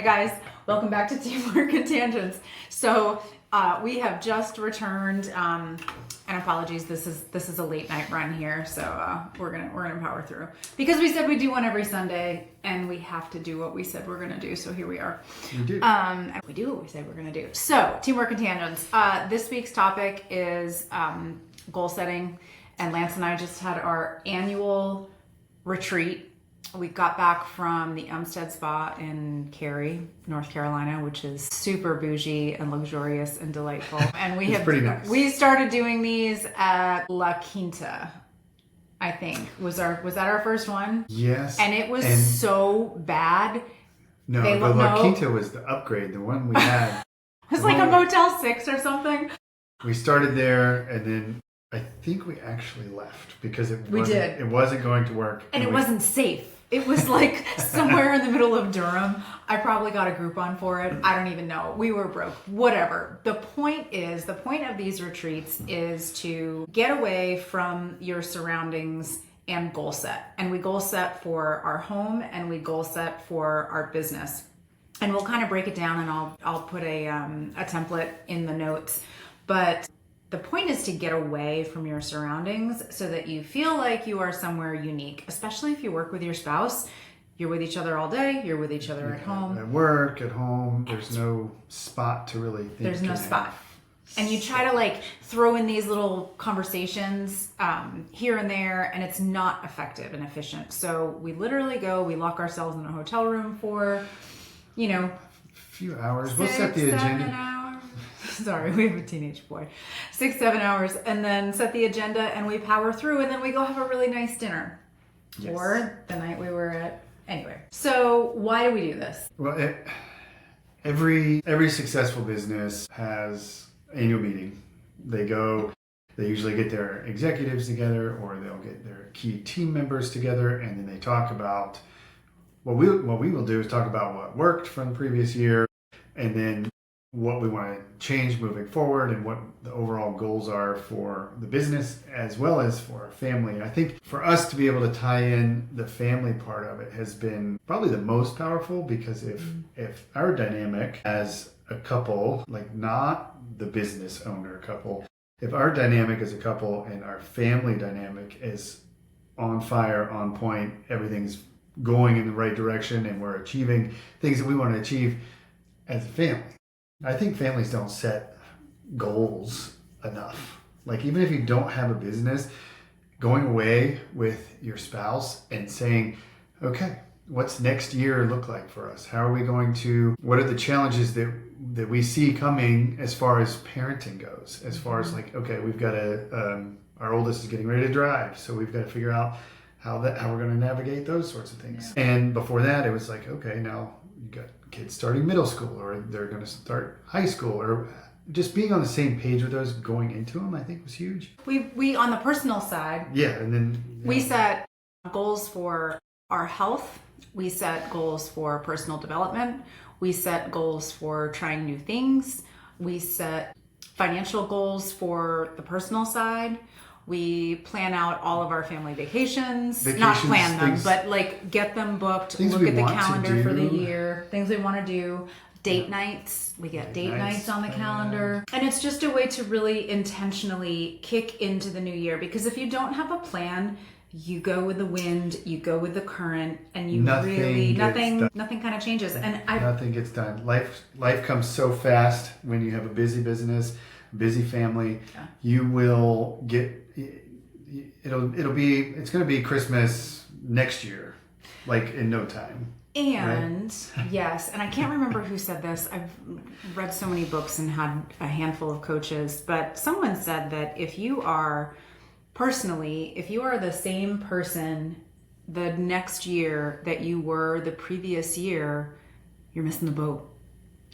Hey guys, welcome back to Teamwork and Tangents. So we have just returned, and apologies, this is a late night run here, so we're gonna power through because we said we do one every Sunday, and we have to do what we said we're gonna do. So here we are. We do. And we do what we said we're gonna do. So Teamwork and Tangents. This week's topic is goal setting, and Lance and I just had our annual retreat. We got back from the Umstead Spa in Cary, North Carolina, which is super bougie and luxurious and delightful. And pretty nice. We started doing these at La Quinta, I think. Was that our first one? Yes. And it was so bad. No, the La Quinta was the upgrade, the one we had. It was like a Motel 6 or something. We started there, and then I think we actually left because it wasn't going to work. And it wasn't safe. It was like somewhere in the middle of Durham. I probably got a Groupon for it. I don't even know. We were broke. Whatever. The point of these retreats is to get away from your surroundings and goal set. And we goal set for our home and we goal set for our business. And we'll kind of break it down, and I'll put a template in the notes. But the point is to get away from your surroundings so that you feel like you are somewhere unique, especially if you work with your spouse. You're with each other all day. You're with each other at home. At work, at home, there's no spot to really think. There's no spot. And you try to like throw in these little conversations here and there, and it's not effective and efficient. So we literally we lock ourselves in a hotel room for, a few hours. We'll set the agenda. 7 hours. Sorry, we have a teenage boy. 6-7 hours, and then set the agenda, and we power through, and then we go have a really nice dinner. Yes. Or the night we were at. Anyway, so why do we do this? Well, every successful business has annual meeting. They usually get their executives together, or they'll get their key team members together, and then they talk about what we will do is talk about what worked from the previous year, and then what we want to change moving forward, and what the overall goals are for the business as well as for our family. I think for us to be able to tie in the family part of it has been probably the most powerful, because if our dynamic as a couple, like not the business owner couple, if our dynamic as a couple and our family dynamic is on fire, on point, everything's going in the right direction, and we're achieving things that we want to achieve as a family. I think families don't set goals enough. Like, even if you don't have a business, going away with your spouse and saying, okay, what's next year look like for us? How are we going to, what are the challenges that we see coming as far as parenting goes? As far as like, okay, we've got our oldest is getting ready to drive, so we've got to figure out how we're going to navigate those sorts of things. Yeah. And before that, it was like, okay, now you got kids starting middle school, or they're going to start high school, or just being on the same page with those going into them, I think was huge. We on the personal side, and then we set goals for our health. We set goals for personal development. We set goals for trying new things. We set financial goals for the personal side. We plan out all of our family vacations. Not plan them, but like get them booked, look at the calendar for the year, things we want to do. Date nights. We get date nights on the calendar. And it's just a way to really intentionally kick into the new year, because if you don't have a plan, you go with the wind, you go with the current, and you nothing kind of changes. And nothing gets done. Life comes so fast when you have a busy business, busy family. Yeah. You will get it's going to be Christmas next year, like in no time. And right? Yes, and I can't remember who said this. I've read so many books and had a handful of coaches, but someone said that if you are the same person the next year that you were the previous year, you're missing the boat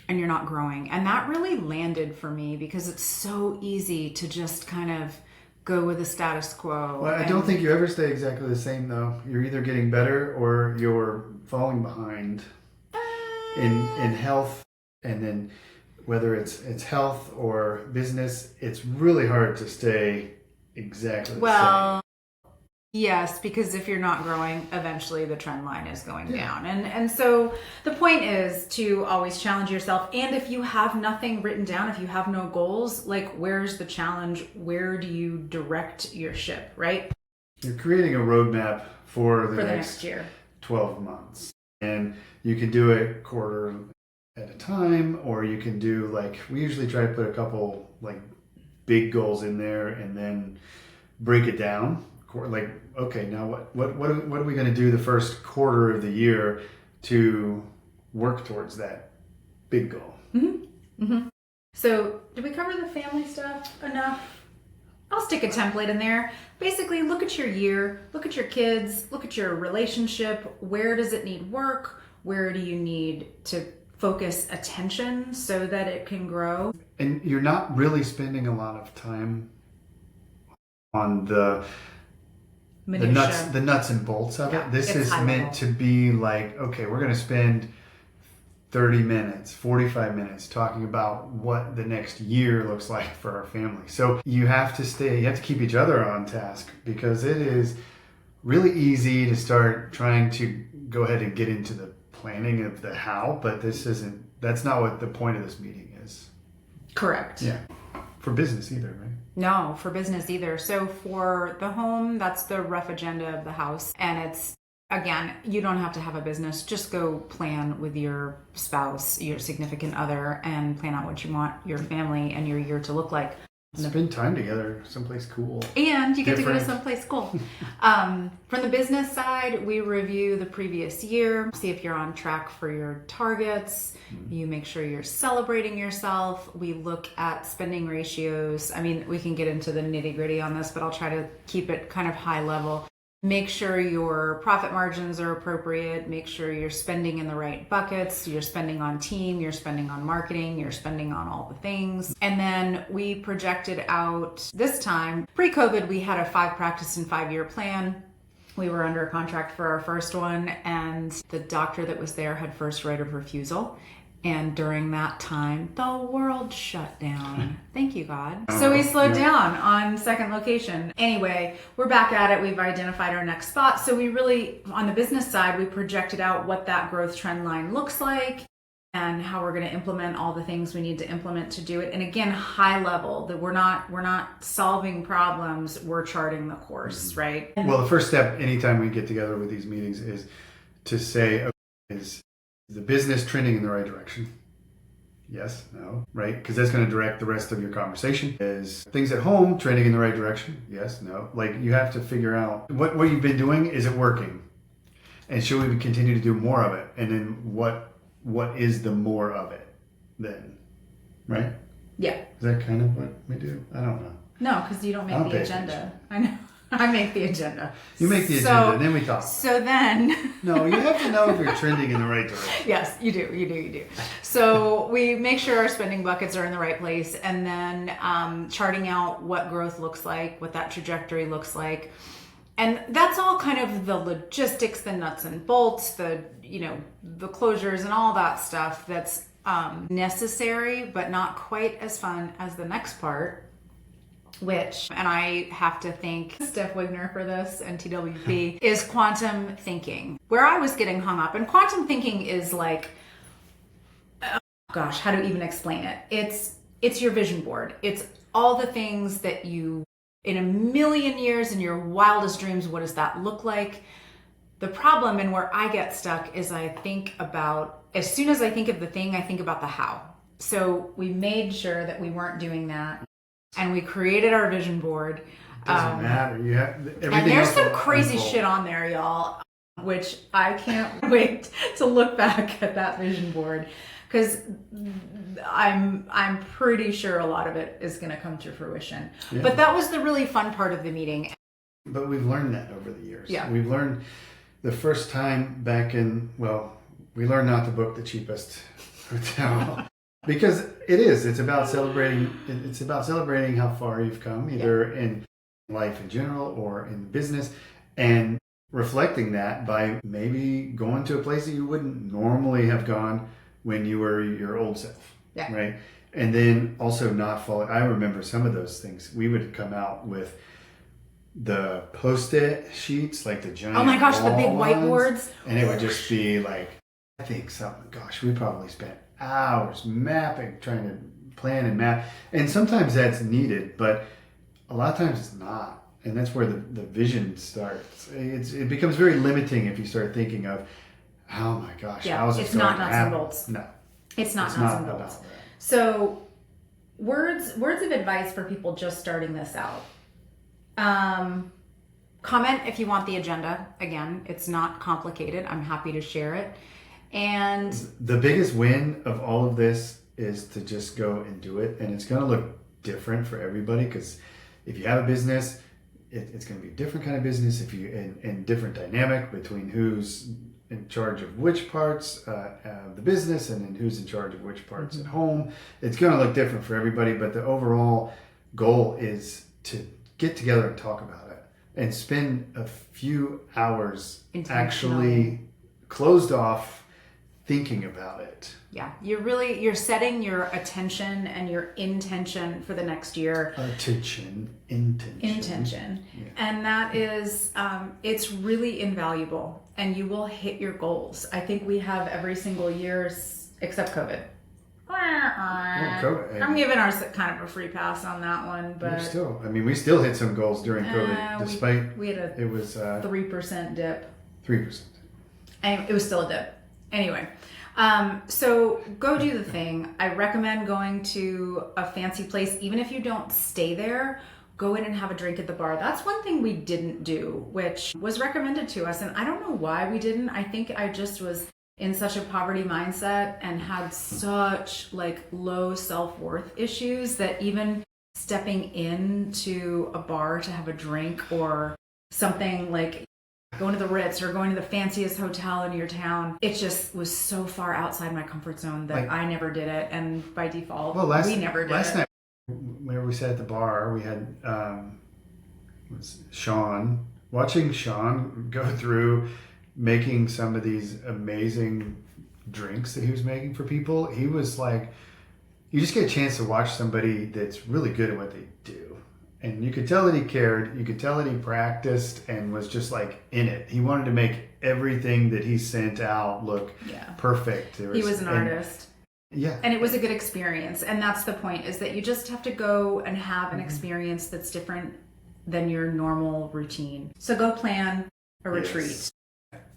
and you're not growing. And that really landed for me, because it's so easy to just kind of go with the status quo. Well, I don't think you ever stay exactly the same, though. You're either getting better or you're falling behind in health. And then whether it's health or business, it's really hard to stay exactly the same. Yes, because if you're not growing, eventually the trend line is going down. And so the point is to always challenge yourself. And if you have nothing written down, if you have no goals, like where's the challenge? Where do you direct your ship, right? You're creating a roadmap for the next year. 12 months. And you can do it quarter at a time, or you can do like, we usually try to put a couple like big goals in there and then break it down. Like, okay, now what are we going to do the first quarter of the year to work towards that big goal? Mm-hmm. Mm-hmm. So did we cover the family stuff enough? I'll stick a template in there. Basically, look at your year, look at your kids, look at your relationship. Where does it need work? Where do you need to focus attention so that it can grow? And you're not really spending a lot of time on the nuts and bolts of it. This is meant to be like, okay, we're going to spend 30 minutes, 45 minutes talking about what the next year looks like for our family. So you have to keep each other on task, because it is really easy to start trying to go ahead and get into the planning of the how, but that's not what the point of this meeting is. Correct. Yeah. For business either, right? No, for business either. So for the home, that's the rough agenda of the house. And it's, again, you don't have to have a business. Just go plan with your spouse, your significant other, and plan out what you want your family and your year to look like. Spend time together someplace cool. And you get to go to someplace cool. From the business side, we review the previous year, see if you're on track for your targets. You make sure you're celebrating yourself. We look at spending ratios. I mean, we can get into the nitty-gritty on this, but I'll try to keep it kind of high level. Make sure your profit margins are appropriate. Make sure you're spending in the right buckets. You're spending on team, you're spending on marketing, you're spending on all the things. And then we projected out this time. Pre-COVID, we had a 5-practice and 5-year plan. We were under a contract for our first one, and the doctor that was there had first right of refusal. And during that time, the world shut down. Thank you, God. So we slowed down on second location. Anyway, we're back at it. We've identified our next spot. So we really, on the business side, we projected out what that growth trend line looks like and how we're going to implement all the things we need to implement to do it. And again, high level, that we're not solving problems, we're charting the course, right? Well, the first step anytime we get together with these meetings is to say, okay, is the business trending in the right direction? Yes, no, right? Because that's going to direct the rest of your conversation. Is things at home trending in the right direction? Yes, no. Like, you have to figure out what you've been doing. Is it working? And should we continue to do more of it? And then what is the more of it then? Right? Yeah. Is that kind of what we do? I don't know. No, because you don't make the agenda. I know. I make the agenda. You make the agenda, and then we talk. So then... No, you have to know if you're trending in the right direction. Yes, you do. So we make sure our spending buckets are in the right place, and then charting out what growth looks like, what that trajectory looks like. And that's all kind of the logistics, the nuts and bolts, the closures and all that stuff that's necessary, but not quite as fun as the next part. And I have to thank Steph Wigner for this and TWP, is quantum thinking. Where I was getting hung up, and quantum thinking is like, oh gosh, how to even explain it? It's your vision board. It's all the things that you, in a million years, in your wildest dreams, what does that look like? The problem, and where I get stuck, is I think about, as soon as I think of the thing, I think about the how. So we made sure that we weren't doing that. And we created our vision board. Doesn't matter. You have everything. And there's some crazy shit on there, y'all, which I can't wait to look back at that vision board, because I'm pretty sure a lot of it is going to come to fruition. Yeah. But that was the really fun part of the meeting. But we've learned that over the years. Yeah. We've learned the first time back in, we learned not to book the cheapest hotel. Because it's about celebrating. It's about celebrating how far you've come, either in life in general or in business, and reflecting that by maybe going to a place that you wouldn't normally have gone when you were your old self, right? And then also not following. I remember some of those things. We would come out with the Post-it sheets, like the giant. Oh my gosh, the big wall ones, whiteboards. and it would just be like, I think something. Gosh, we probably spent hours mapping, trying to plan and map, and sometimes that's needed, but a lot of times it's not. And that's where the vision starts. It becomes very limiting if you start thinking of, oh my gosh, how is it it's not going to nuts happen? and bolts. No, It's not it's nuts not and about bolts. that. So, words of advice for people just starting this out. Comment if you want the agenda. Again, it's not complicated. I'm happy to share it. And The biggest win of all of this is to just go and do it. And it's going to look different for everybody, because if you have a business, it's going to be a different kind of business. If you and different dynamic between who's in charge of which parts of the business and then who's in charge of which parts at home. It's going to look different for everybody, but the overall goal is to get together and talk about it and spend a few hours actually closed off thinking about it. Yeah, you're setting your attention and your intention for the next year. Intention. Yeah. And that is, it's really invaluable, and you will hit your goals. I think we have every single year except COVID. COVID. I'm giving ours kind of a free pass on that one, but we still hit some goals during COVID, despite we had it was 3% dip. 3%. And it was still a dip. Anyway, so go do the thing. I recommend going to a fancy place, even if you don't stay there. Go in and have a drink at the bar. That's one thing we didn't do, which was recommended to us, and I don't know why we didn't. I think I just was in such a poverty mindset and had such low self-worth issues that even stepping into a bar to have a drink or something like going to the Ritz or going to the fanciest hotel in your town, it just was so far outside my comfort zone that I never did it, and by default, we never did it. Last night, whenever we sat at the bar, we had watching Sean go through making some of these amazing drinks that he was making for people. He was like, you just get a chance to watch somebody that's really good at what they do. And you could tell that he cared. You could tell that he practiced and was just in it. He wanted to make everything that he sent out look perfect. He was an artist. Yeah. And it was a good experience. And that's the point, is that you just have to go and have an experience that's different than your normal routine. So go plan a retreat.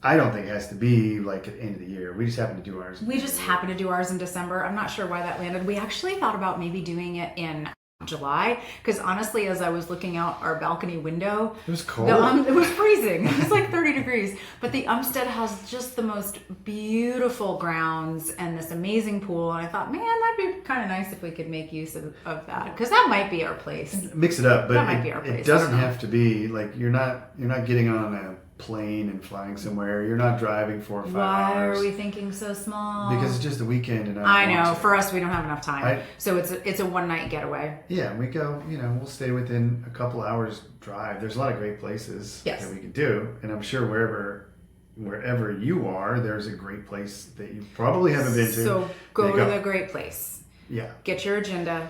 I don't think it has to be at the end of the year. We just happen to do ours. We just happen to do ours in December. I'm not sure why that landed. We actually thought about maybe doing it in July, because honestly, as I was looking out our balcony window, it was cold. It was freezing. It was 30 degrees. But the Umstead has just the most beautiful grounds and this amazing pool. And I thought, man, that'd be kind of nice if we could make use of that, because that might be our place. Mix it up, but that might be our place. It doesn't have to be you're not getting on a plane and flying somewhere. You're not driving 4 or 5 hours. Why are we thinking so small? Because it's just a weekend, and I know for us we don't have enough time, so it's a one night getaway. Yeah, we go. We'll stay within a couple hours drive. There's a lot of great places that we could do, and I'm sure wherever you are, there's a great place that you probably haven't been to. So go to the great place. Yeah. Get your agenda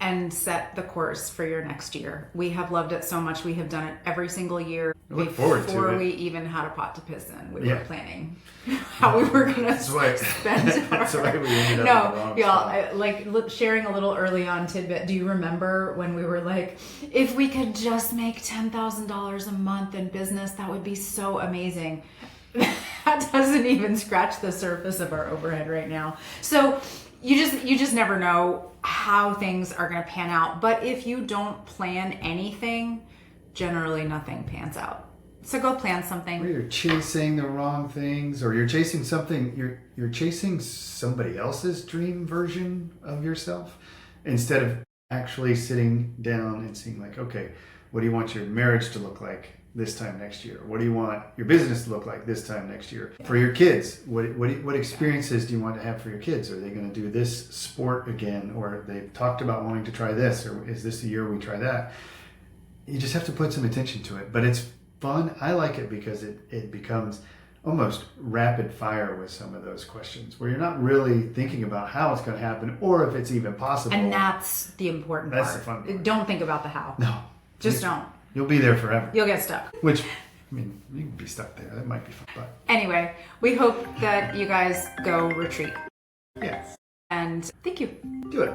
and set the course for your next year. We have loved it so much. We have done it every single year. I look forward to it. Before we even had a pot to piss in, we were planning how we were going to spend That's why we ended up sharing a little early on tidbit. Do you remember when we were like, if we could just make $10,000 a month in business, that would be so amazing. That doesn't even scratch the surface of our overhead right now. So you just never know how things are going to pan out. But if you don't plan anything, generally nothing pans out. So go plan something. Or you're chasing the wrong things, or you're chasing something. You're chasing somebody else's dream version of yourself, instead of actually sitting down and seeing okay, what do you want your marriage to look like this time next year? What do you want your business to look like this time next year? For your kids, what experiences do you want to have for your kids? Are they going to do this sport again, or they've talked about wanting to try this, or is this the year we try that? You just have to put some attention to it, but it's fun. I like it because it becomes almost rapid fire with some of those questions, where you're not really thinking about how it's going to happen or if it's even possible. And that's the important part. That's the fun part. Don't think about the how. No. Just don't. You'll be there forever. You'll get stuck. Which, I mean, you can be stuck there. That might be fun, but Anyway, we hope that you guys go retreat. yes, And thank you. do it.